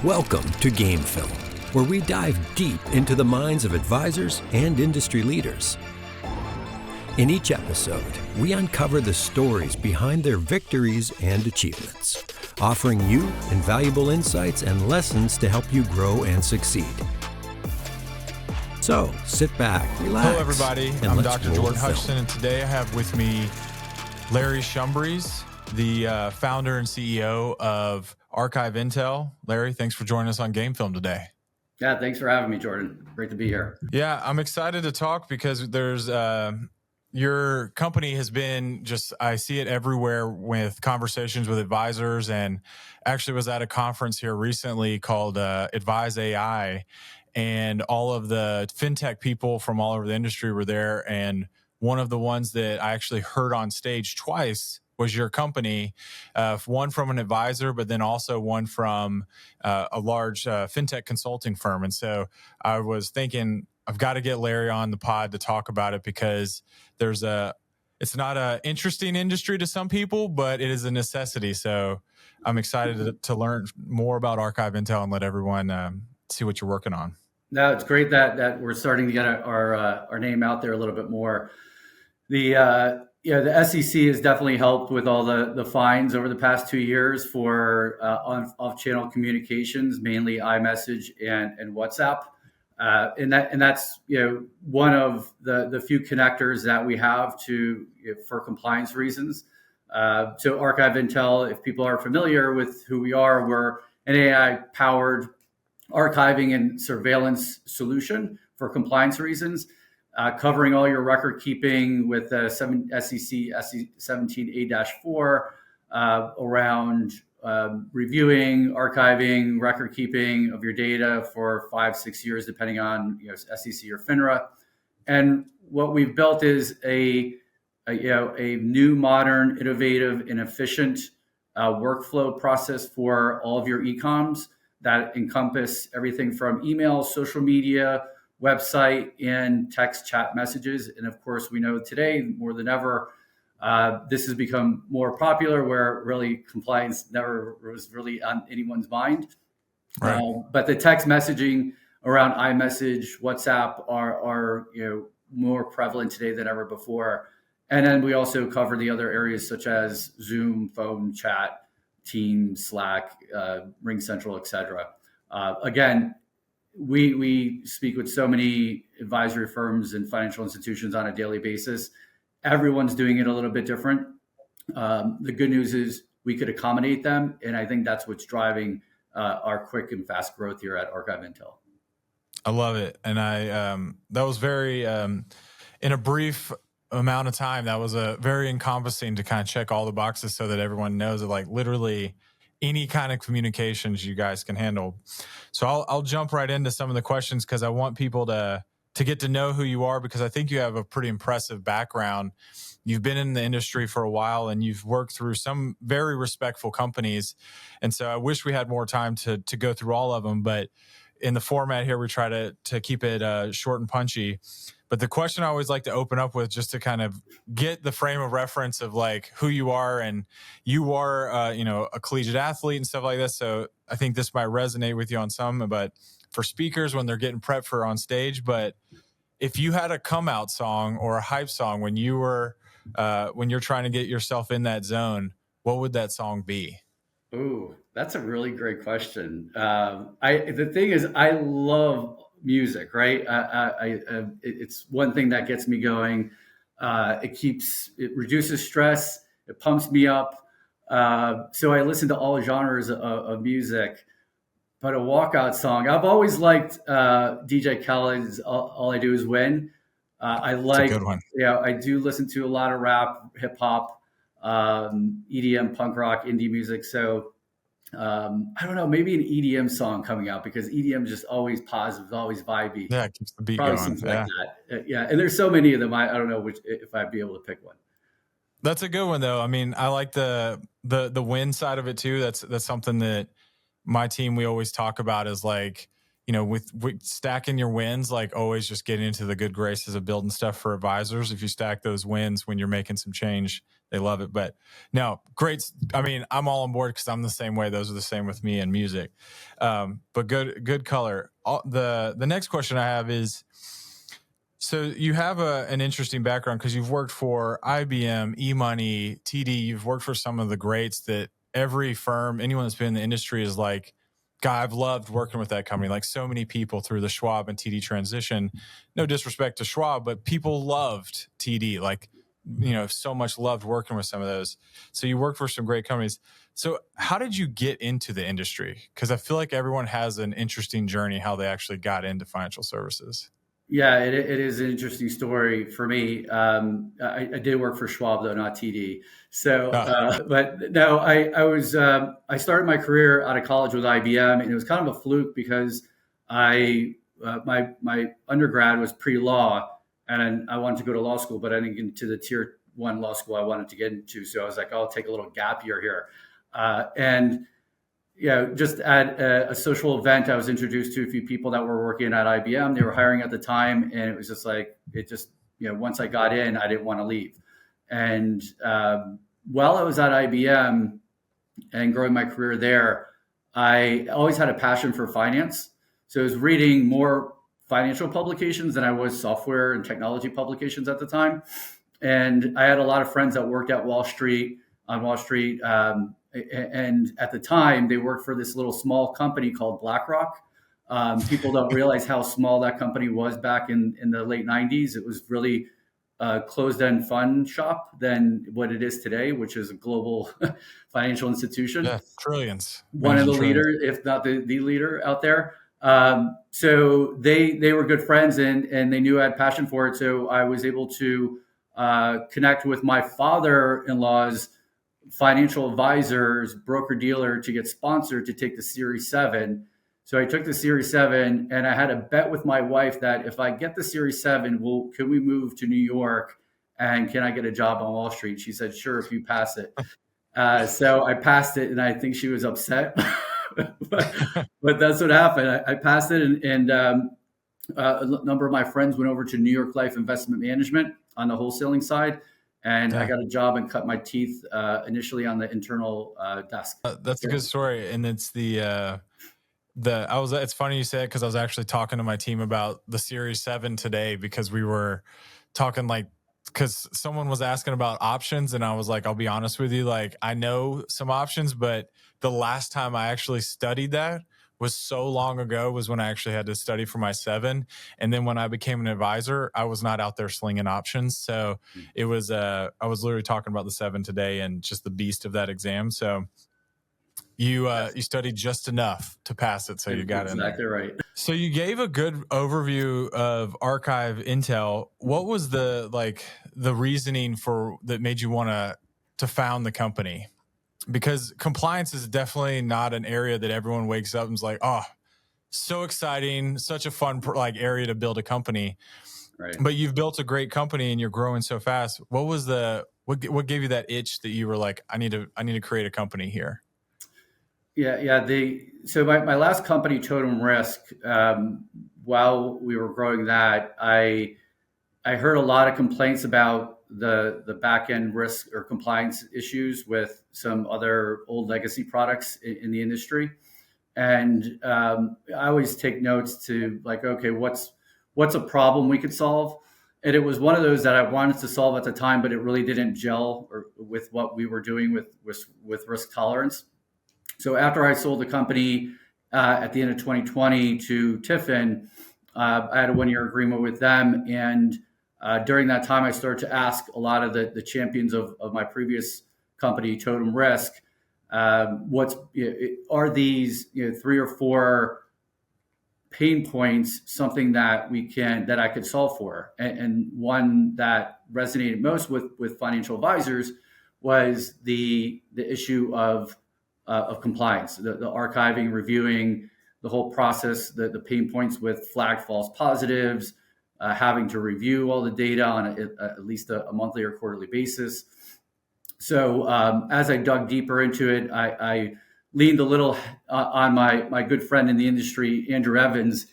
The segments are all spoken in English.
Welcome to Game Film, where we dive deep into the minds of advisors and industry leaders. In each episode, we uncover the stories behind their victories and achievements, offering you invaluable insights and lessons to help you grow and succeed. So, sit back, relax. Hello, everybody. I'm Dr. Jordan Hutchison, and today I have with me Larry Shumbres, the founder and CEO of Archive Intel. Larry, thanks for joining us on Game Film today. Yeah, thanks for having me, Jordan. Great to be here. Yeah, I'm excited to talk because there's your company has been just, I see it everywhere with conversations with advisors, and actually was at a conference here recently called Advise AI, and all of the FinTech people from all over the industry were there. And one of the ones that I actually heard on stage twice was your company, one from an advisor, but then also one from a large FinTech consulting firm. And so I was thinking, I've got to get Larry on the pod to talk about it because it's not an interesting industry to some people, but it is a necessity. So I'm excited to learn more about Archive Intel and let everyone see what you're working on. No, it's great that we're starting to get our name out there a little bit more. The SEC has definitely helped with all the fines over the past 2 years for off-channel communications, mainly iMessage and WhatsApp. And that's one of the few connectors that we have for compliance reasons. So Archive Intel, if people are familiar with who we are, we're an AI-powered archiving and surveillance solution for compliance reasons, covering all your record keeping with SEC 17A-4 around reviewing, archiving, record keeping of your data for 5-6 years, depending on SEC or FINRA. And what we've built is a new, modern, innovative, and efficient workflow process for all of your e-coms that encompass everything from email, social media, website, and text chat messages. And of course, we know today more than ever, this has become more popular, where really compliance never was really on anyone's mind. Right. But the text messaging around iMessage, WhatsApp are more prevalent today than ever before. And then we also cover the other areas such as Zoom, phone, chat, Teams, Slack, RingCentral, et cetera. Again, we speak with so many advisory firms and financial institutions on a daily basis. Everyone's doing it a little bit different. The good news is we could accommodate them. And I think that's what's driving our quick and fast growth here at Archive Intel. I love it. And that was very, in a brief amount of time, that was very encompassing to kind of check all the boxes so that everyone knows that like literally any kind of communications you guys can handle. So I'll jump right into some of the questions because I want people to get to know who you are, because I think you have a pretty impressive background. You've been in the industry for a while and you've worked through some very respectful companies. And so I wish we had more time to go through all of them, but in the format here, we try to keep it short and punchy. But the question I always like to open up with, just to kind of get the frame of reference of like who you are, and you are, a collegiate athlete and stuff like this. So I think this might resonate with you on some, but for speakers when they're getting prepped for on stage. But if you had a come out song or a hype song when you're trying to get yourself in that zone, what would that song be? Ooh, that's a really great question. The thing is, I love music, right? It's one thing that gets me going. It reduces stress. It pumps me up. So I listen to all genres of music. But a walkout song, I've always liked DJ Khaled's "All I Do Is Win." I like, a good one. I do listen to a lot of rap, hip hop, EDM, punk rock, indie music. So I don't know, maybe an EDM song coming out, because EDM is just always positive, always vibey. Yeah, it keeps the beat Probably going. something like that. Yeah, and there's so many of them. I don't know if I'd be able to pick one. That's a good one though. I mean, I like the win side of it too. That's something that my team, we always talk about, is like, with stacking your wins, like always just getting into the good graces of building stuff for advisors. If you stack those wins when you're making some change, they love it. But no, great. I mean, I'm all on board because I'm the same way. Those are the same with me and music. But good color. The next question I have is, so you have an interesting background because you've worked for IBM, eMoney, TD. You've worked for some of the greats that every firm, anyone that's been in the industry is like, God, I've loved working with that company. Like so many people through the Schwab and TD transition. No disrespect to Schwab, but people loved TD. Like, so much loved working with some of those. So you worked for some great companies. So how did you get into the industry? Because I feel like everyone has an interesting journey how they actually got into financial services. Yeah, it is an interesting story for me. I did work for Schwab though, not TD. So, but no, I started my career out of college with IBM, and it was kind of a fluke because my undergrad was pre-law, and I wanted to go to law school, but I didn't get into the tier 1 law school I wanted to get into. So I was like, I'll take a little gap year here, and just at a social event, I was introduced to a few people that were working at IBM. They were hiring at the time, and it was just like, once I got in, I didn't want to leave. And while I was at IBM and growing my career there, I always had a passion for finance. So I was reading more financial publications than I was software and technology publications at the time. And I had a lot of friends that worked at Wall Street, and at the time, they worked for this little small company called BlackRock. People don't realize how small that company was back in the late 90s. It was really a closed-end fund shop than what it is today, which is a global financial institution. Yeah, trillions. One of the leaders, if not the leader out there. So they were good friends, and they knew I had passion for it. So I was able to connect with my father-in-law's financial advisors, broker-dealer, to get sponsored to take the Series 7. So I took the Series 7, and I had a bet with my wife that if I get the Series 7, can we move to New York, and can I get a job on Wall Street? She said, sure, if you pass it. So I passed it, and I think she was upset. but that's what happened. I passed it, and a number of my friends went over to New York Life Investment Management on the wholesaling side. And I got a job and cut my teeth initially on the internal desk. That's a good story. And it's it's funny you say it because I was actually talking to my team about the Series 7 today because we were talking because someone was asking about options. And I was like, I'll be honest with you. Like, I know some options, but the last time I actually studied that was so long ago, was when I actually had to study for my 7. And then when I became an advisor, I was not out there slinging options. So it was, I was literally talking about the 7 today and just the beast of that exam. So you studied just enough to pass it. So you got it. Exactly right. So you gave a good overview of archive intel. What was the reasoning that made you want to found the company? Because compliance is definitely not an area that everyone wakes up and is like, oh, so exciting, such a fun area to build a company. Right. But you've built a great company and you're growing so fast. What was what gave you that itch that you were like, I need to create a company here? Yeah. So my last company, Totum Risk, while we were growing that, I heard a lot of complaints about the back end risk or compliance issues with some other old legacy products in the industry. And I always take notes to okay, what's a problem we could solve? And it was one of those that I wanted to solve at the time, but it really didn't gel with what we were doing with risk tolerance. So after I sold the company at the end of 2020 to Tiffin, I had a 1-year agreement with them. And during that time, I started to ask a lot of the champions of my previous company, Totum Risk, are these 3 or 4 pain points something that I could solve for? And one that resonated most with financial advisors was the issue of compliance, the archiving, reviewing, the whole process, the pain points with flagged false positives, having to review all the data on at least a monthly or quarterly basis. So as I dug deeper into it, I leaned a little on my good friend in the industry, Andrew Evans.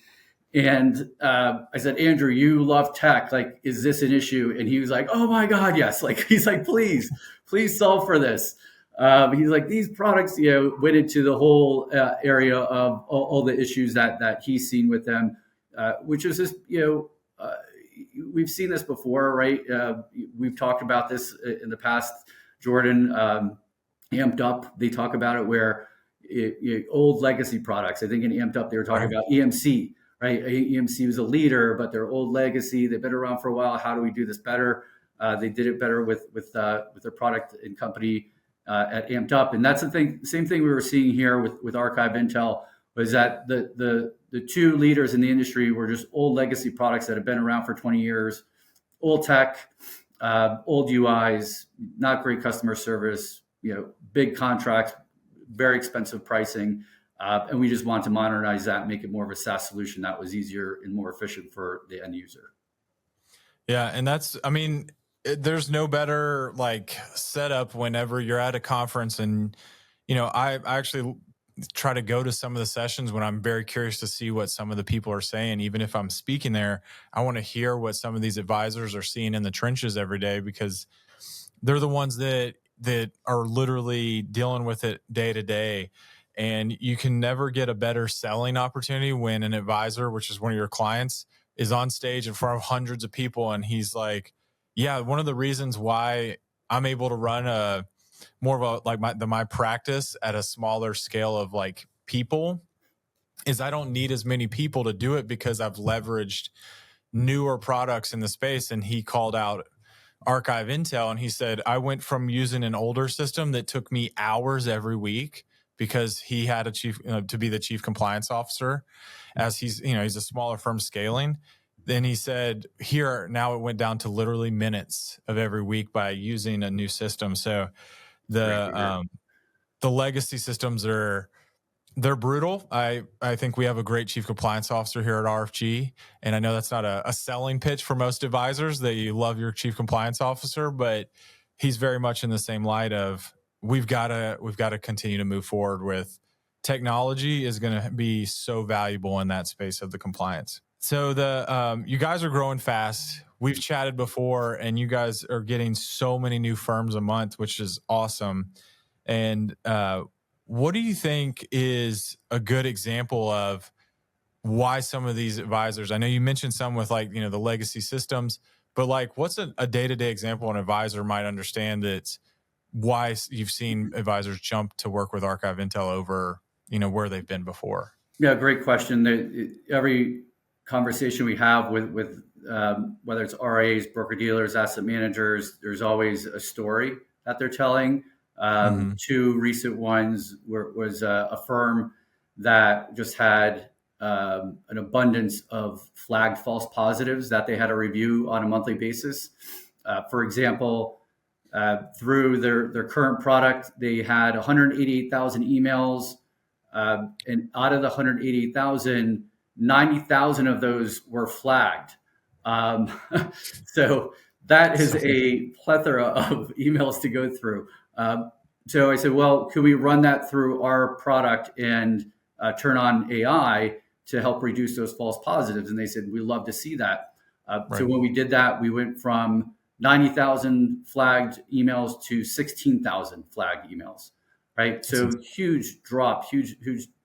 And I said, Andrew, you love tech. Like, is this an issue? And he was like, oh my God, yes. Like, he's like, please solve for this. He's like, these products, went into the whole area of all the issues that he's seen with them, which is just, we've seen this before, right? We've talked about this in the past. Jordan, Amped Up, they talk about it where old legacy products. I think in Amped Up, they were talking about EMC. Right, EMC was a leader, but they're old legacy. They've been around for a while. How do we do this better? They did it better with their product and company at Amped Up, and that's the thing. Same thing we were seeing here with Archive Intel was that the two leaders in the industry were just old legacy products that have been around for 20 years, old tech, old UIs, not great customer service, big contracts, very expensive pricing. And we just want to modernize that, make it more of a SaaS solution that was easier and more efficient for the end user. Yeah. And there's no better like setup whenever you're at a conference. And, I actually try to go to some of the sessions when I'm very curious to see what some of the people are saying. Even if I'm speaking there, I want to hear what some of these advisors are seeing in the trenches every day, because they're the ones that are literally dealing with it day to day. And you can never get a better selling opportunity when an advisor, which is one of your clients, is on stage in front of hundreds of people. And he's like, yeah, one of the reasons why I'm able to run my practice at a smaller scale of like people is I don't need as many people to do it because I've leveraged newer products in the space. And he called out Archive Intel and he said, I went from using an older system that took me hours every week because he had to be the chief compliance officer as he's a smaller firm scaling. Then he said now it went down to literally minutes of every week by using a new system. So the legacy systems they're brutal. I think we have a great chief compliance officer here at RFG. And I know that's not a selling pitch for most advisors that you love your chief compliance officer, but he's very much in the same light of, we've got to continue to move forward with technology is going to be so valuable in that space of the compliance. So you guys are growing fast. We've chatted before and you guys are getting so many new firms a month, which is awesome. And what do you think is a good example of why some of these advisors, I know you mentioned some with the legacy systems, but what's a day-to-day example an advisor might understand that's why you've seen advisors jump to work with Archive Intel over, where they've been before? Yeah, great question. Every conversation we have with whether it's RAs, broker dealers, asset managers, there's always a story that they're telling. Two recent ones was a firm that just had an abundance of flagged false positives that they had to review on a monthly basis. For example, through their current product, they had 188,000 emails, and out of the 188,000, 90,000 of those were flagged. So that is a plethora of emails to go through. So I said, well, could we run that through our product and turn on AI to help reduce those false positives? And they said, we'd love to see that. Right. So when we did that, we went from 90,000 flagged emails to 16,000 flagged emails, right? So huge drop, huge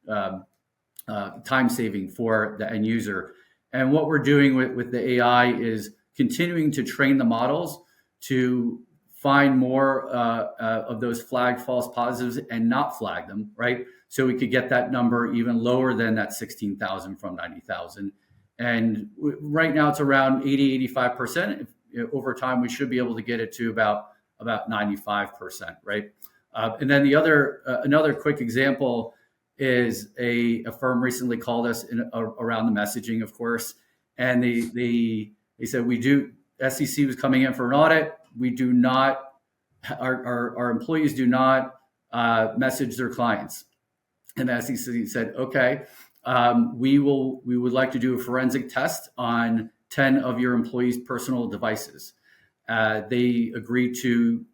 time saving for the end user. And what we're doing with the AI is continuing to train the models to find more of those flagged false positives and not flag them, right? So we could get that number even lower than that 16,000 from 90,000. And right now it's around 85%. Over time, we should be able to get it to about 95%, right? And then another quick example is a firm recently called us around the messaging, of course, and they said SEC was coming in for an audit. We do not, our employees do not message their clients, and the SEC said, okay, we would like to do a forensic test on 10 of your employees' personal devices. They agreed to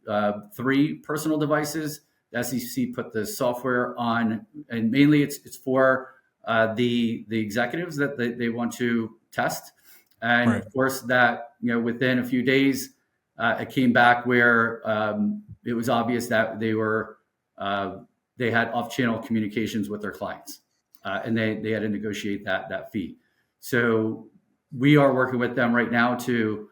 3 personal devices. the SEC put the software on, and mainly it's for the executives that they want to test. And Right. of course that, within a few days, it came back where it was obvious that they had off-channel communications with their clients, and they had to negotiate that fee. So we are working with them right now to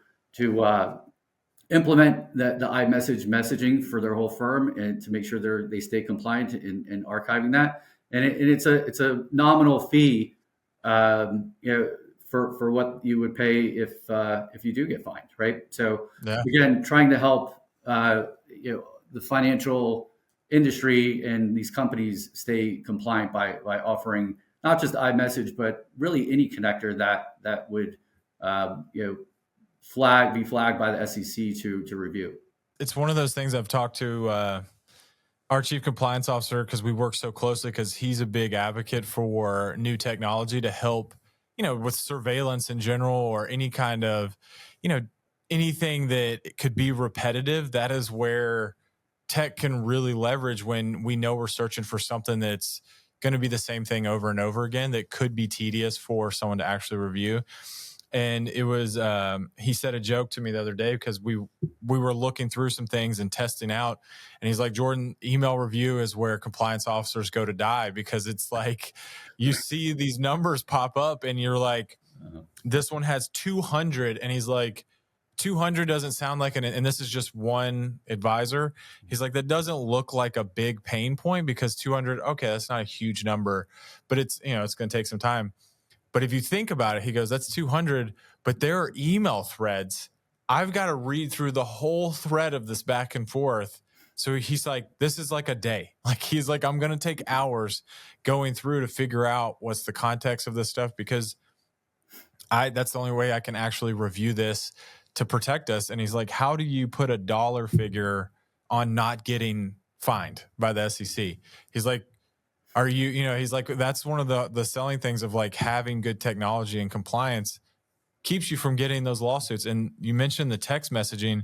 implement the iMessage messaging for their whole firm, and to make sure they stay compliant in archiving that. And it's a nominal fee, for what you would pay if you do get fined, right? So again, trying to help the financial industry and these companies stay compliant by offering not just iMessage, but really any connector that would be flagged by the SEC to review. It's one of those things I've talked to our chief compliance officer, because we work so closely, because he's a big advocate for new technology to help, with surveillance in general, or any kind of, anything that could be repetitive. That is where tech can really leverage, when we know we're searching for something that's going to be the same thing over and over again, that could be tedious for someone to actually review. And it was, he said a joke to me the other day, because we were looking through some things and testing out. And he's like, Jordan, email review is where compliance officers go to die, because it's like, you see these numbers pop up and you're like, this one has 200. And he's like, 200 doesn't sound like and this is just one advisor. He's like, that doesn't look like a big pain point, because 200, okay, that's not a huge number, but it's, it's going to take some time. But if you think about it, he goes, that's 200, but there are email threads. I've got to read through the whole thread of this back and forth. So he's like, this is like a day. Like, he's like, I'm going to take hours going through to figure out what's the context of this stuff, because that's the only way I can actually review this to protect us. And he's like, how do you put a dollar figure on not getting fined by the SEC? He's like, are you, he's like, that's one of the selling things of like having good technology and compliance keeps you from getting those lawsuits. And you mentioned the text messaging.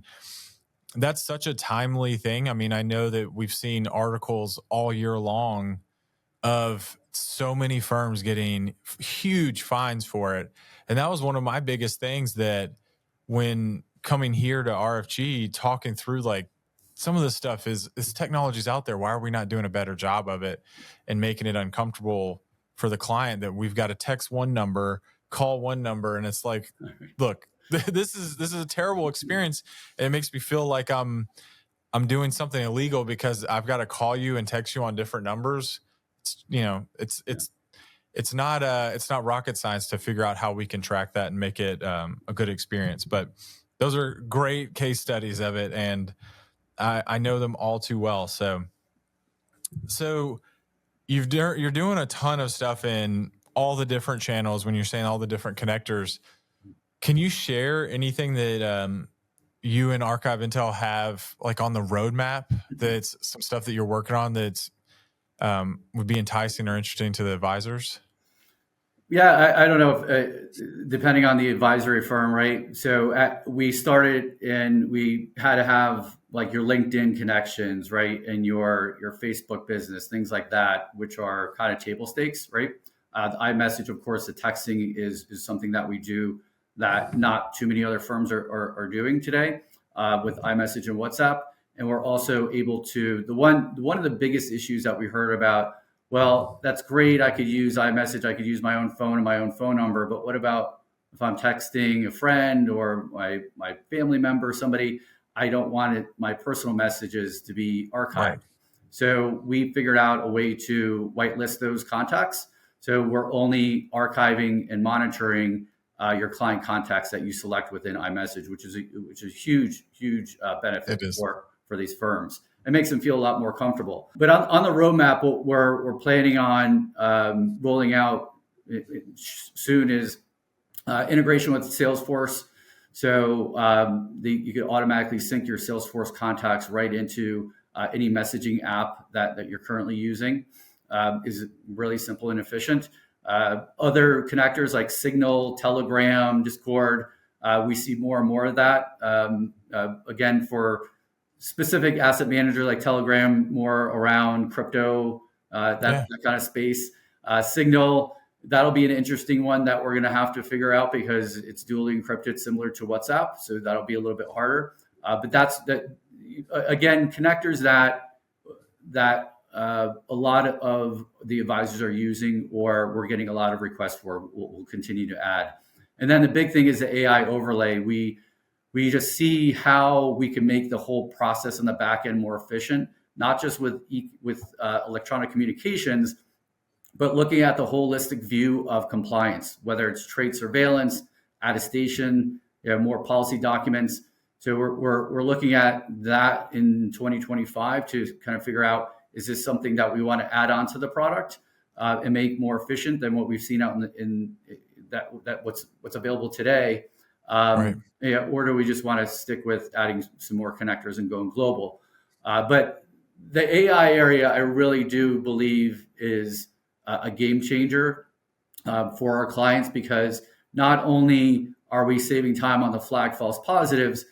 That's such a timely thing. I mean, I know that we've seen articles all year long of so many firms getting huge fines for it. And that was one of my biggest things, that when coming here to RFG, talking through like, some of this stuff is technology's out there. Why are we not doing a better job of it and making it uncomfortable for the client, that we've got to text one number, call one number, and it's like, look, this is a terrible experience. And it makes me feel like I'm doing something illegal, because I've got to call you and text you on different numbers. It's not rocket science to figure out how we can track that and make it a good experience. But those are great case studies of it, and I know them all too well. So you're doing a ton of stuff in all the different channels. When you're saying all the different connectors, can you share anything that you and Archive Intel have like on the roadmap, that's some stuff that you're working on that's would be enticing or interesting to the advisors? Yeah, I don't know if, depending on the advisory firm, right? So we started, and we had to have like your LinkedIn connections, right? And your Facebook business, things like that, which are kind of table stakes, right? The iMessage, of course, the texting is something that we do that not too many other firms are doing today with iMessage and WhatsApp. And we're also able to, one of the biggest issues that we heard about, well, that's great, I could use iMessage, I could use my own phone and my own phone number, but what about if I'm texting a friend or my family member, somebody, I don't want my personal messages to be archived. Right. So we figured out a way to whitelist those contacts. So we're only archiving and monitoring your client contacts that you select within iMessage, which is a huge benefit for these firms. It makes them feel a lot more comfortable. But on the roadmap, what we're planning on rolling out soon is integration with Salesforce. So you can automatically sync your Salesforce contacts right into any messaging app that you're currently using. Is really simple and efficient. Other connectors like Signal, Telegram, Discord, we see more and more of that. Again, for specific asset manager like Telegram, more around crypto, that kind of space. Signal, that'll be an interesting one that we're going to have to figure out because it's dually encrypted, similar to WhatsApp. So that'll be a little bit harder. But that's that. Again, connectors that a lot of the advisors are using, or we're getting a lot of requests for, we'll continue to add. And then the big thing is the AI overlay. We just see how we can make the whole process on the back end more efficient, not just with electronic communications, but looking at the holistic view of compliance, whether it's trade surveillance, attestation, more policy documents. So we're looking at that in 2025 to kind of figure out, is this something that we want to add on to the product and make more efficient than what we've seen out in what's available today? Right. Or do we just want to stick with adding some more connectors and going global? But the AI area, I really do believe, is a game changer for our clients, because not only are we saving time on the flag false positives,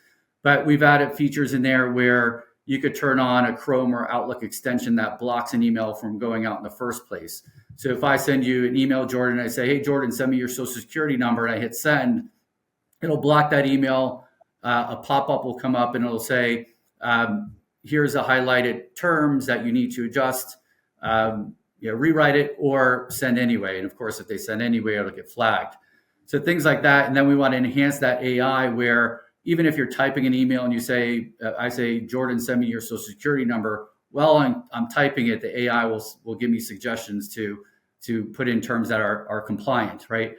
but we've added features in there where you could turn on a Chrome or Outlook extension that blocks an email from going out in the first place. So if I send you an email, Jordan, I say, hey, Jordan, send me your social security number, and I hit send, it'll block that email. A pop-up will come up and it'll say, here's the highlighted terms that you need to adjust, rewrite it or send anyway. And of course, if they send anyway, it'll get flagged. So things like that. And then we want to enhance that AI where even if you're typing an email and you say, I say, Jordan, send me your social security number. While I'm typing it, the AI will give me suggestions to put in terms that are compliant, right?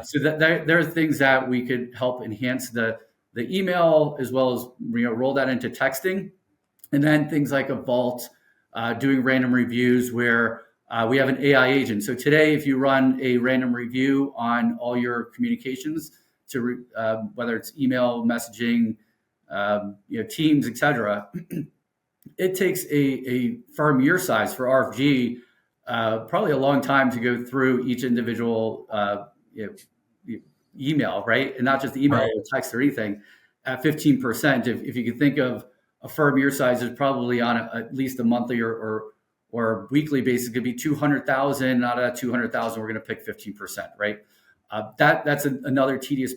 So that there are things that we could help enhance the email, as well as roll that into texting. And then things like a vault, doing random reviews where we have an AI agent. So today, if you run a random review on all your communications, to whether it's email, messaging, Teams, etc., it takes a firm your size for RFG probably a long time to go through each individual email, right? And not just email or text or anything. At 15%, if you could think of a firm your size, is probably on at least a monthly or weekly basis, it could be 200,000. Out of that 200,000, we're going to pick 15%, right? That's another tedious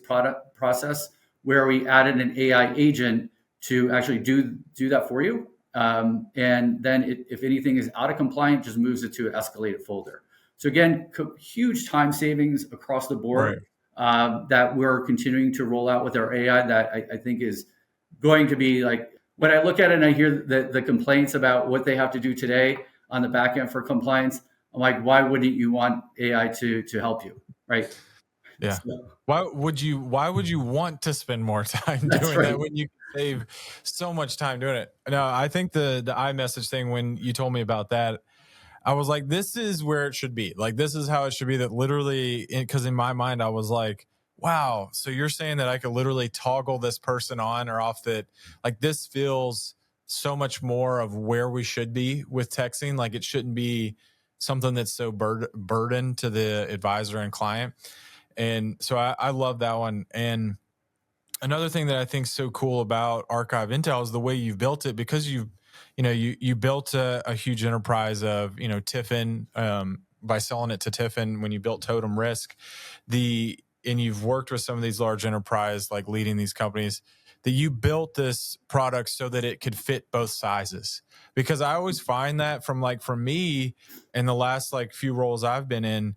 process where we added an AI agent to actually do that for you. And then if anything is out of compliance, just moves it to an escalated folder. So again, huge time savings across the board, that we're continuing to roll out with our AI that I think is going to be like, when I look at it and I hear the complaints about what they have to do today on the back end for compliance, I'm like, why wouldn't you want AI to help you, right? Yeah. So, why would you want to spend more time doing that when you can save so much time doing it? No, I think the iMessage thing, when you told me about that, I was like, this is where it should be. Like, this is how it should be. That literally, because in my mind, I was like, wow, so you're saying that I could literally toggle this person on or off, that like this feels so much more of where we should be with texting. Like, it shouldn't be something that's so burden to the advisor and client. And so I love that one. And another thing that I think is so cool about Archive Intel is the way you've built it, because you built a huge enterprise of, Tiffin, by selling it to Tiffin when you built Totum Risk, and you've worked with some of these large enterprise, like leading these companies, that you built this product so that it could fit both sizes. Because I always find that from me in the last few roles I've been in,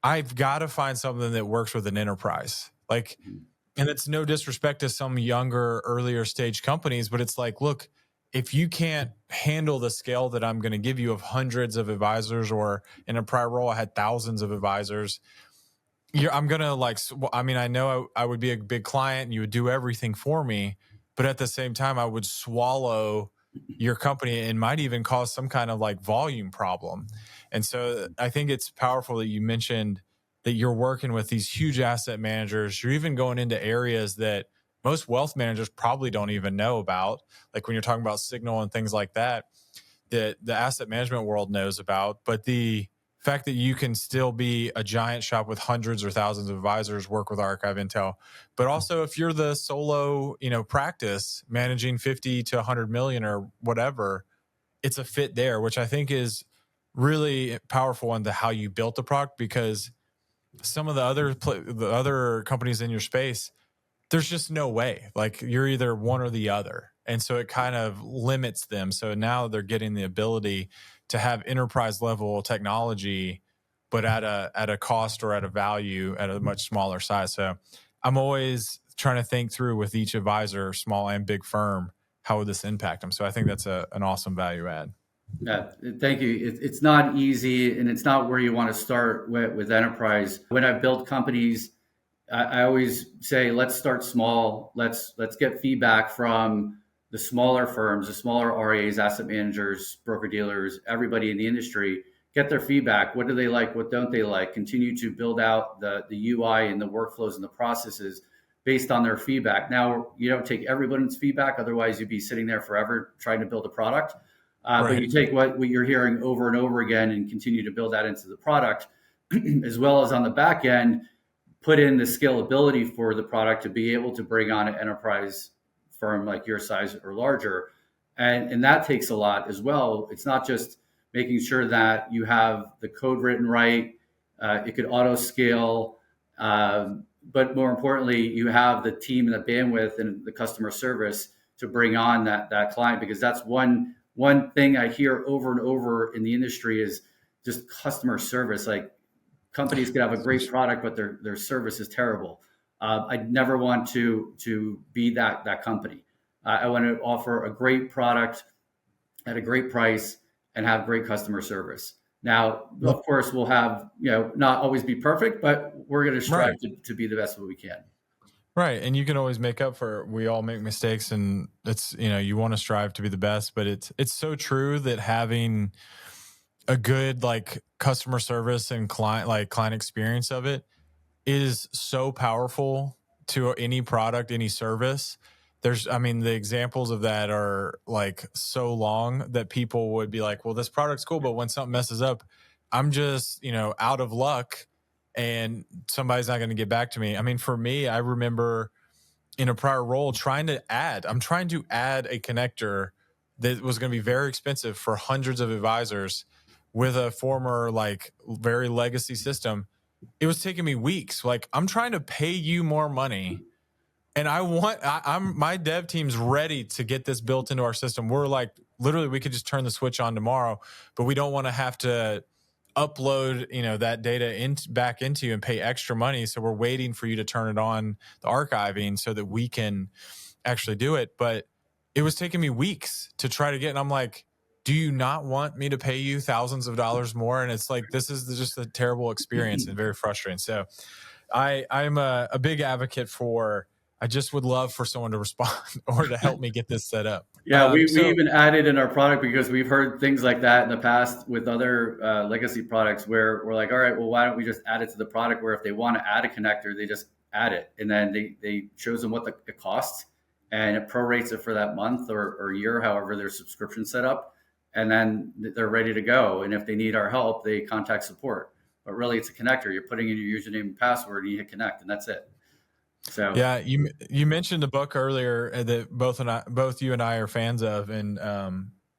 I've got to find something that works with an enterprise. And it's no disrespect to some younger, earlier stage companies, but it's like, look, if you can't handle the scale that I'm going to give you of hundreds of advisors, or in a prior role, I had thousands of advisors, I'm going to I know I would be a big client and you would do everything for me, but at the same time, I would swallow your company and might even cause some kind of volume problem. And so I think it's powerful that you mentioned that you're working with these huge asset managers. You're even going into areas that most wealth managers probably don't even know about. Like when you're talking about Signal and things like that, that the asset management world knows about, but the fact that you can still be a giant shop with hundreds or thousands of advisors, work with archive intel, but also if you're the solo, practice managing 50 to 100 million or whatever, it's a fit there, which I think is really powerful into how you built the product, because some of the other companies in your space, there's just no way. Like, you're either one or the other. And so it kind of limits them. So now they're getting the ability to have enterprise level technology, but at a cost or at a value at a much smaller size. So I'm always trying to think through with each advisor, small and big firm, how would this impact them? So I think that's an awesome value add. Yeah, thank you. It's not easy, and it's not where you want to start with enterprise. When I've built companies, I always say, let's start small. Let's get feedback from the smaller firms, the smaller RAs, asset managers, broker dealers, everybody in the industry. Get their feedback. What do they like? What don't they like? Continue to build out the UI and the workflows and the processes based on their feedback. Now, you don't take everybody's feedback, otherwise you'd be sitting there forever trying to build a product. Right. But you take what you're hearing over and over again and continue to build that into the product, as well as on the back end, put in the scalability for the product to be able to bring on an enterprise firm like your size or larger. And that takes a lot as well. It's not just making sure that you have the code written right. It could auto scale. But more importantly, you have the team and the bandwidth and the customer service to bring on that client, because that's one thing I hear over and over in the industry is just customer service. Like, companies could have a great product, but their service is terrible. I never want to be that company. I want to offer a great product at a great price and have great customer service. Now, of course, we'll have, not always be perfect, but we're going to strive to be the best that we can. Right. And you can always make up for, we all make mistakes, and it's, you want to strive to be the best, but it's so true that having a good customer service and client experience of it is so powerful to any product, any service. The examples of that are so long that people would be like, well, this product's cool, but when something messes up, I'm just, out of luck and somebody's not going to get back to me. I mean, for me, I remember in a prior role I'm trying to add a connector that was going to be very expensive for hundreds of advisors with a former very legacy system. It was taking me weeks. I'm trying to pay you more money, and my dev team's ready to get this built into our system. We're literally, we could just turn the switch on tomorrow, but we don't want to have to upload, that data back into you and pay extra money. So we're waiting for you to turn it on, the archiving, so that we can actually do it. But it was taking me weeks to try to get, and I'm like, do you not want me to pay you thousands of dollars more? And it's this is just a terrible experience and very frustrating. So I'm a big advocate for, I just would love for someone to respond or to help me get this set up. Yeah, we even added in our product, because we've heard things like that in the past with other legacy products, where we're like, all right, well, why don't we just add it to the product, where if they want to add a connector, they just add it. And then they shows them what it costs, and it prorates it for that month or year, however their subscription set up. And then they're ready to go. And if they need our help, they contact support. But really, it's a connector. You're putting in your username and password, and you hit connect, and that's it. So yeah, you mentioned the book earlier that both you and I are fans of, and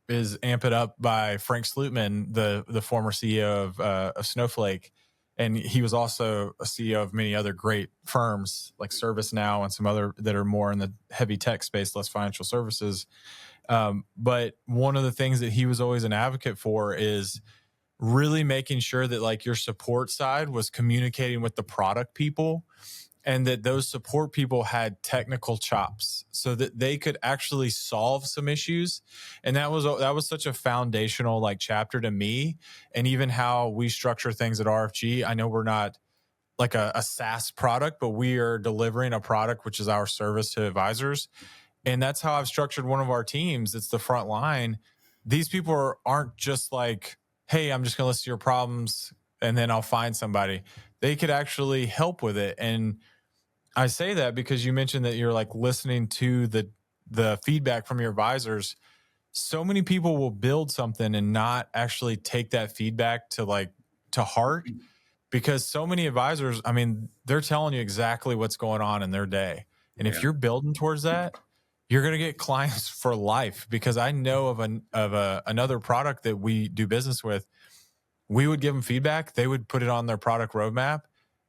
is Amp It Up by Frank Slootman, the former CEO of Snowflake, and he was also a CEO of many other great firms like ServiceNow and some other that are more in the heavy tech space, less financial services. But one of the things that he was always an advocate for is really making sure that your support side was communicating with the product people, and that those support people had technical chops so that they could actually solve some issues. And that was such a foundational chapter to me, and even how we structure things at RFG. I know we're not a SaaS product, but we are delivering a product, which is our service to advisors. And that's how I've structured one of our teams. It's the front line. These people aren't just hey, I'm just going to listen to your problems and then I'll find somebody. They could actually help with it. And I say that because you mentioned that you're listening to the feedback from your advisors. So many people will build something and not actually take that feedback to to heart, because so many advisors, I mean, they're telling you exactly what's going on in their day. And if you're building towards that, you're going to get clients for life. Because I know of another product that we do business with. We would give them feedback. They would put it on their product roadmap.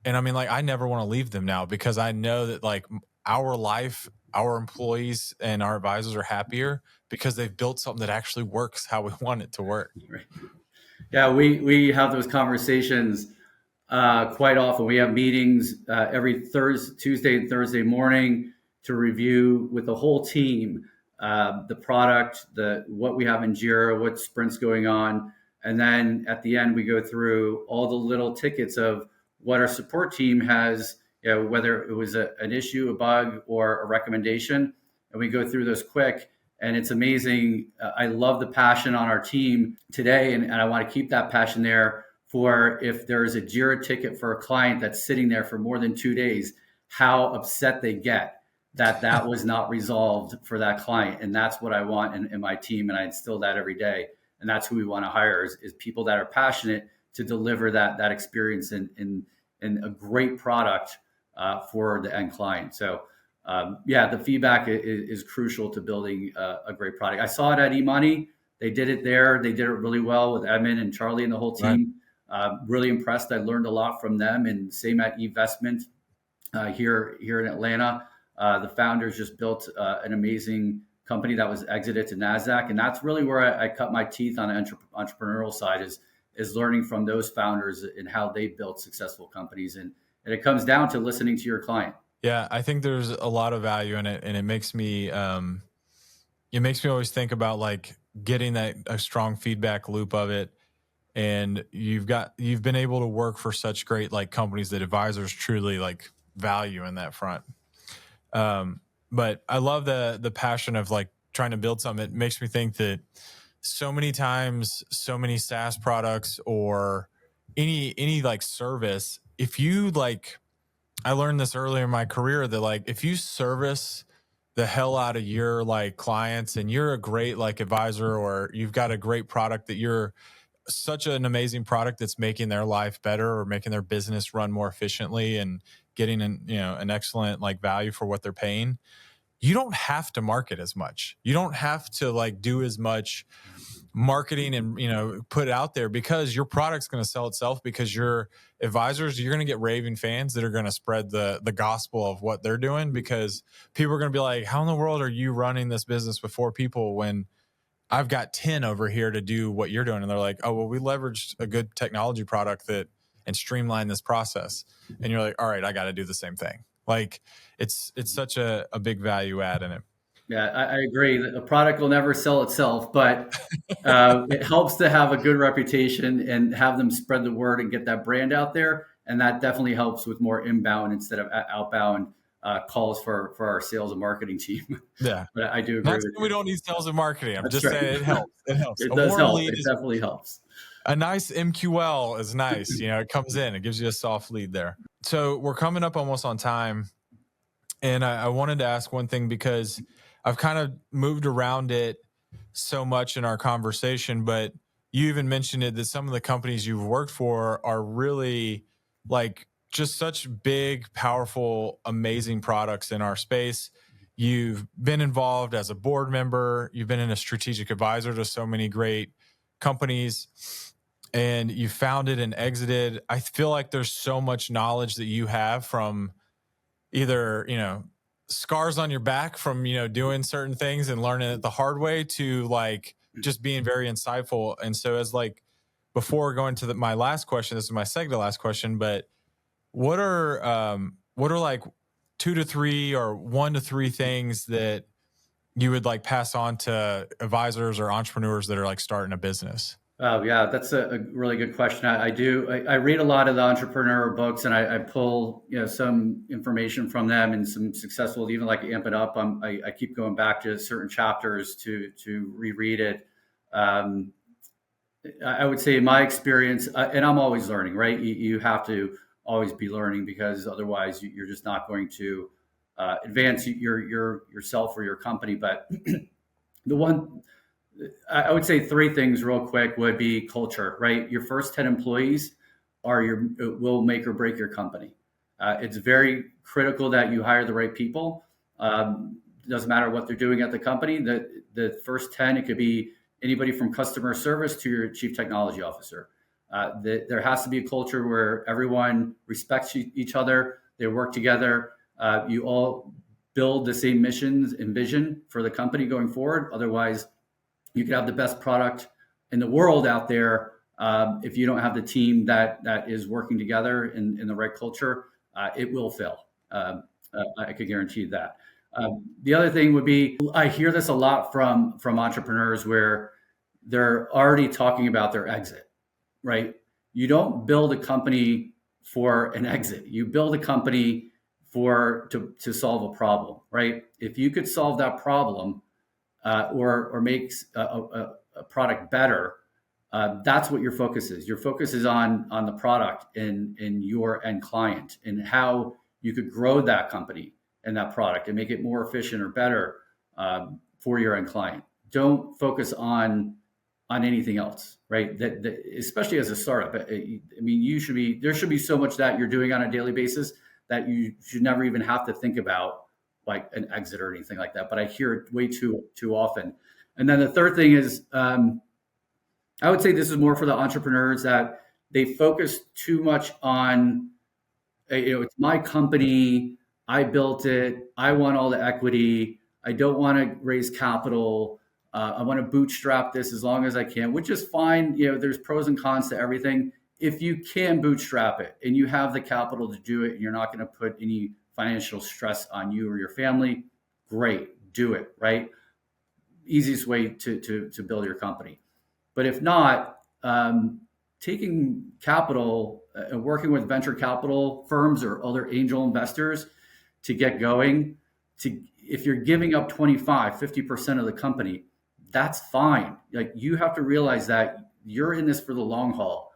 And I mean, like, I never want to leave them now, because I know that like our life, our employees and our advisors are happier because they've built something that actually works how we want it to work. Right. Yeah, we have those conversations quite often. We have meetings every Tuesday and Thursday morning to review with the whole team the product, what we have in Jira, what sprint's going on. And then at the end, we go through all the little tickets of what our support team has, whether it was an issue, a bug, or a recommendation. And we go through those quick. And it's amazing. I love the passion on our team today. And I want to keep that passion there for if there is a Jira ticket for a client that's sitting there for more than 2 days, how upset they get that was not resolved for that client. And that's what I want in my team. And I instill that every day. And that's who we want to hire is people that are passionate to deliver that experience in a great product for the end client. So the feedback is crucial to building a great product. I saw it at eMoney. They did it there. They did it really well with Edmund and Charlie and the whole team. Right. Really impressed. I learned a lot from them. And same at eVestment here in Atlanta. The founders just built an amazing company that was exited to NASDAQ. And that's really where I cut my teeth on the entrepreneurial side is learning from those founders and how they built successful companies. And it comes down to listening to your client. Yeah, I think there's a lot of value in it, and it makes me always think about like getting a strong feedback loop of it. And you've been able to work for such great like companies that advisors truly like value in that front. But I love the passion of like trying to build something. It makes me think that so many times, so many SaaS products or any like service, if you like, I learned this earlier in my career that like, if you service the hell out of your like clients and you're a great like advisor, or you've got a great product that you're such an amazing product that's making their life better or making their business run more efficiently and getting an excellent like value for what they're paying, you don't have to market as much. You don't have to like do as much marketing and put it out there, because your product's going to sell itself, because your advisors, you're going to get raving fans that are going to spread the gospel of what they're doing, because people are going to be like, how in the world are you running this business with 4 people when I've got 10 over here to do what you're doing? And they're like, oh, well, we leveraged a good technology product and streamlined this process. And you're like, all right, I got to do the same thing. Like it's such a big value add in it. Yeah, I agree. A product will never sell itself, but it helps to have a good reputation and have them spread the word and get that brand out there. And that definitely helps with more inbound instead of outbound calls for our sales and marketing team. Yeah, but I do agree. We don't need sales and marketing. I'm just saying it helps. It helps. It does help. It definitely helps. A nice MQL is nice. It comes in. It gives you a soft lead there. So we're coming up almost on time. And I wanted to ask one thing, because I've kind of moved around it so much in our conversation, but you even mentioned it, that some of the companies you've worked for are really like just such big, powerful, amazing products in our space. You've been involved as a board member. You've been a strategic advisor to so many great companies, and you founded and exited. I feel like there's so much knowledge that you have from either, scars on your back from, doing certain things and learning it the hard way, to like just being very insightful. And so as like, before going to my last question, this is my second to last question, but what are like 2 to 3 or 1 to 3 things that you would like pass on to advisors or entrepreneurs that are like starting a business? Oh yeah, that's a really good question. I read a lot of the entrepreneur books, and I pull some information from them and some successful, even like Amp It Up. I keep going back to certain chapters to reread it. I would say in my experience, and I'm always learning, right? You have to always be learning, because otherwise you're just not going to advance yourself or your company. But I would say 3 things real quick would be culture, right? Your first 10 employees will make or break your company. It's very critical that you hire the right people. Doesn't matter what they're doing at the company. The first 10, it could be anybody from customer service to your chief technology officer. There has to be a culture where everyone respects each other. They work together. You all build the same missions and vision for the company going forward. Otherwise, you could have the best product in the world out there. If you don't have the team that is working together in the right culture, it will fail. I could guarantee that. The other thing would be, I hear this a lot from entrepreneurs where they're already talking about their exit, right? You don't build a company for an exit. You build a company to solve a problem, right? If you could solve that problem or make a product better, that's what your focus is. Your focus is on the product and your end client and how you could grow that company and that product and make it more efficient or better for your end client. Don't focus on anything else, right? That especially as a startup. I mean, there should be so much that you're doing on a daily basis that you should never even have to think about like an exit or anything like that. But I hear it way too often. And then the third thing is, I would say this is more for the entrepreneurs that they focus too much on, it's my company, I built it, I want all the equity, I don't want to raise capital, I want to bootstrap this as long as I can, which is fine. There's pros and cons to everything. If you can bootstrap it and you have the capital to do it and you're not going to put any financial stress on you or your family, great, do it, right? Easiest way to build your company. But if not, taking capital and working with venture capital firms or other angel investors to get going, if you're giving up 50% of the company, that's fine. Like, you have to realize that you're in this for the long haul.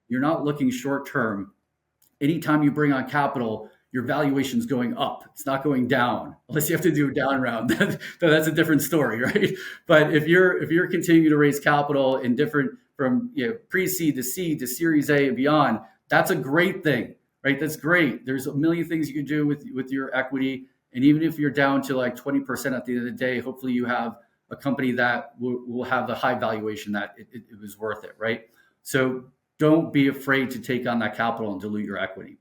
You're not looking short term. Anytime you bring on capital, your valuation's going up. It's not going down, unless you have to do a down round. That's a different story, right? But if you're continuing to raise capital in different from pre-seed to seed to Series A and beyond, that's a great thing, right? That's great. There's a million things you can do with your equity, and even if you're down to like 20% at the end of the day, hopefully you have a company that will have a high valuation that it was worth it, right? So don't be afraid to take on that capital and dilute your equity.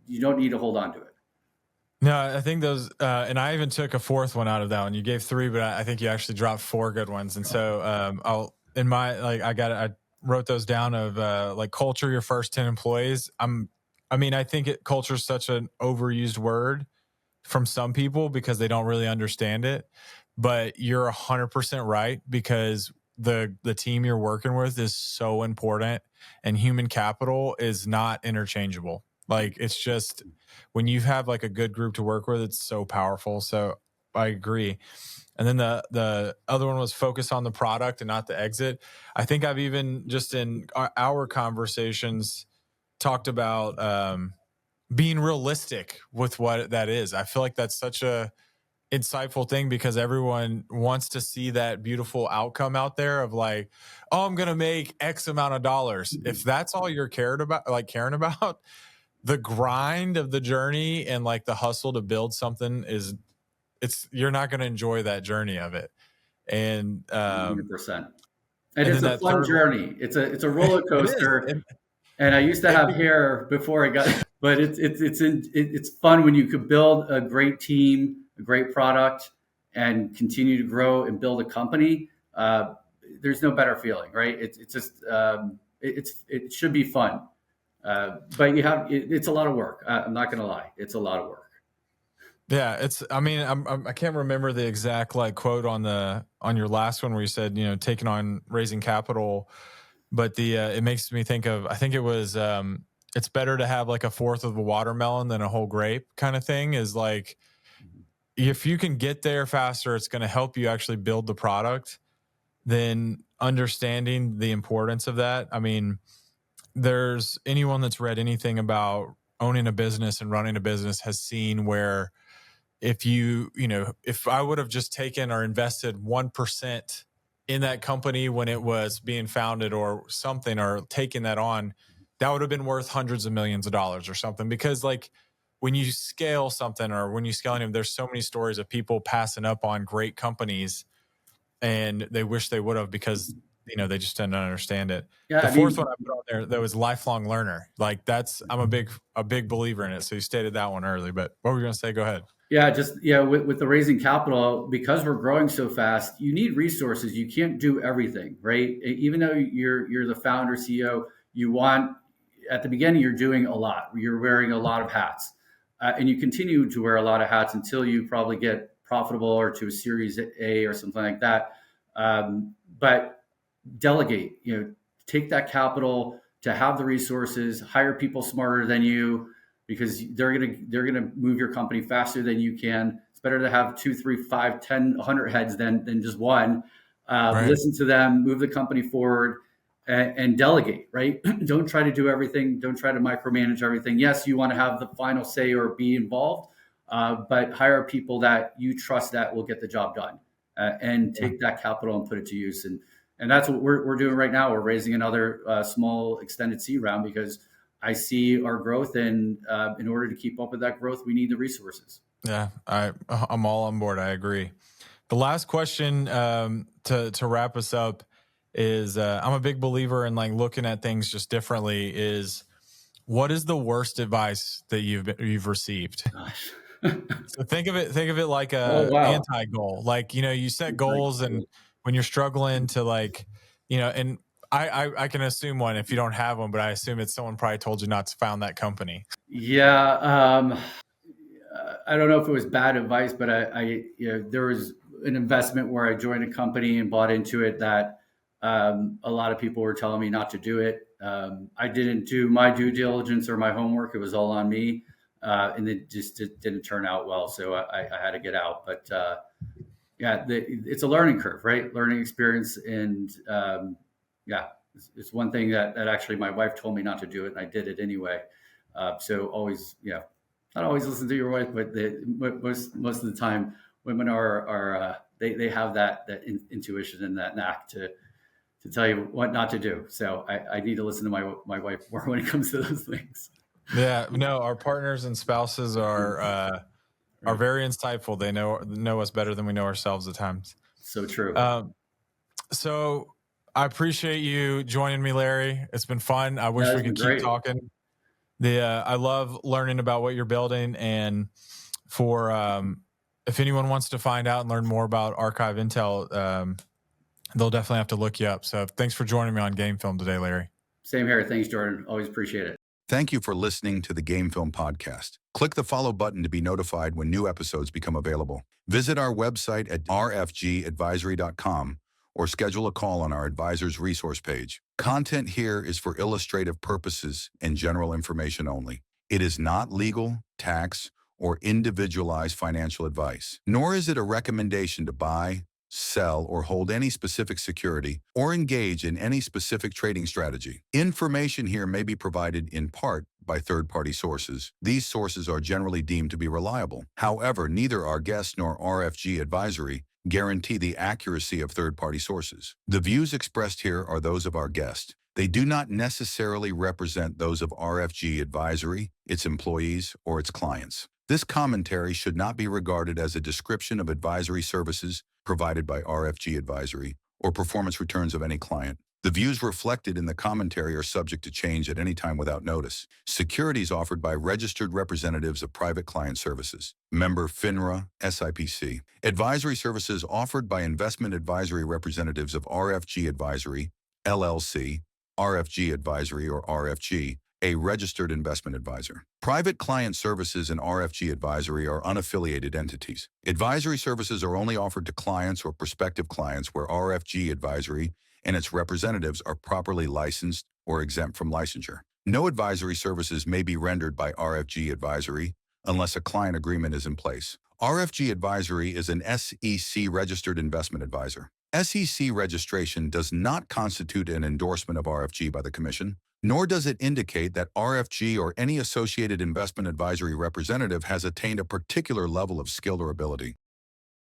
You don't need to hold on to it. No, I think those, and I even took a fourth one out of that one. You gave three, but I think you actually dropped four good ones. And so I wrote those down of culture your first 10 employees. I think culture is such an overused word from some people because they don't really understand it. But you're 100% right, because the team you're working with is so important, and human capital is not interchangeable. Like, it's just, when you have like a good group to work with, it's so powerful. So I agree. And then the other one was focus on the product and not the exit. I think I've even just in our conversations talked about being realistic with what that is. I feel like that's such a insightful thing, because everyone wants to see that beautiful outcome out there of like, oh, I'm going to make X amount of dollars. If that's all you're caring about, the grind of the journey and like the hustle to build something you're not going to enjoy that journey of it. And 100%. And it's a fun journey. It's a roller coaster. And I used to have hair before I got, but it's fun when you could build a great team, a great product, and continue to grow and build a company. There's no better feeling, right? It should be fun. But it's a lot of work. I'm not going to lie. It's a lot of work. Yeah, I can't remember the exact quote on your last one where you said, taking on raising capital, but it makes me think of, I think it was, it's better to have like a fourth of a watermelon than a whole grape kind of thing. Is like, if you can get there faster, it's going to help you actually build the product. Then understanding the importance of that. I mean, there's anyone that's read anything about owning a business and running a business has seen where if I would have just taken or invested 1% in that company when it was being founded or something, or taken that on, that would have been worth hundreds of millions of dollars or something. Because like when you scale something or when you scale them, there's so many stories of people passing up on great companies and they wish they would have because, you know, they just didn't understand it. Yeah, The fourth one I put on there, that was lifelong learner. Like I'm a big believer in it. So you stated that one early, but what were you going to say? Go ahead. Yeah, with the raising capital, because we're growing so fast, you need resources. You can't do everything, right? Even though you're the founder, CEO, you want, at the beginning, you're doing a lot. You're wearing a lot of hats. And you continue to wear a lot of hats until you probably get profitable or to a Series A or something like that. But delegate, take that capital to have the resources, hire people smarter than you, because they're gonna move your company faster than you can. It's better to have 2, 3, 5, 10, 100 heads than just one. Right. Listen to them, move the company forward, and delegate. Right? Don't try to do everything. Don't try to micromanage everything. Yes, you want to have the final say or be involved, but hire people that you trust that will get the job done, and take that capital and put it to use. And that's what we're doing right now. We're raising another small extended C round because I see our growth, and in order to keep up with that growth, we need the resources. Yeah, I'm all on board. I agree. The last question to wrap us up is I'm a big believer in like looking at things just differently. Is what is the worst advice that you've received? Gosh. So think of it like a anti-goal. Like, you set goals, and when you're struggling to like, and I can assume one if you don't have one, but I assume it's someone probably told you not to found that company. Yeah. I don't know if it was bad advice, but there was an investment where I joined a company and bought into it that a lot of people were telling me not to do it. I didn't do my due diligence or my homework. It was all on me. And it just didn't turn out well. So I had to get out, but it's a learning curve, right? Learning experience. And it's one thing that actually my wife told me not to do it, and I did it anyway. So always, not always listen to your wife, but most of the time women are they have that intuition and that knack to tell you what not to do. So I need to listen to my wife more when it comes to those things. Yeah, no, our partners and spouses are very insightful. They know us better than we know ourselves at times. So true. So I appreciate you joining me, Larry. It's been fun. I wish we could keep talking. I love learning about what you're building, and for if anyone wants to find out and learn more about Archive Intel, they'll definitely have to look you up. So thanks for joining me on Game Film today, Larry. Same here. Thanks, Jordan. Always appreciate it. Thank you for listening to the Game Film Podcast. Click the follow button to be notified when new episodes become available. Visit our website at rfgadvisory.com or schedule a call on our advisor's resource page. Content here is for illustrative purposes and general information only. It is not legal, tax, or individualized financial advice, nor is it a recommendation to buy, sell, or hold any specific security, or engage in any specific trading strategy. Information here may be provided in part by third-party sources. These sources are generally deemed to be reliable. However, neither our guests nor RFG Advisory guarantee the accuracy of third-party sources. The views expressed here are those of our guest. They do not necessarily represent those of RFG Advisory, its employees, or its clients. This commentary should not be regarded as a description of advisory services provided by RFG Advisory or performance returns of any client. The views reflected in the commentary are subject to change at any time without notice. Securities offered by registered representatives of private client services. Member FINRA, SIPC. Advisory services offered by investment advisory representatives of RFG Advisory, LLC, RFG Advisory or RFG, a registered investment advisor. Private client services and RFG Advisory are unaffiliated entities. Advisory services are only offered to clients or prospective clients where RFG Advisory and its representatives are properly licensed or exempt from licensure. No advisory services may be rendered by RFG Advisory unless a client agreement is in place. RFG Advisory is an SEC-registered investment advisor. SEC registration does not constitute an endorsement of RFG by the Commission, nor does it indicate that RFG or any associated investment advisory representative has attained a particular level of skill or ability.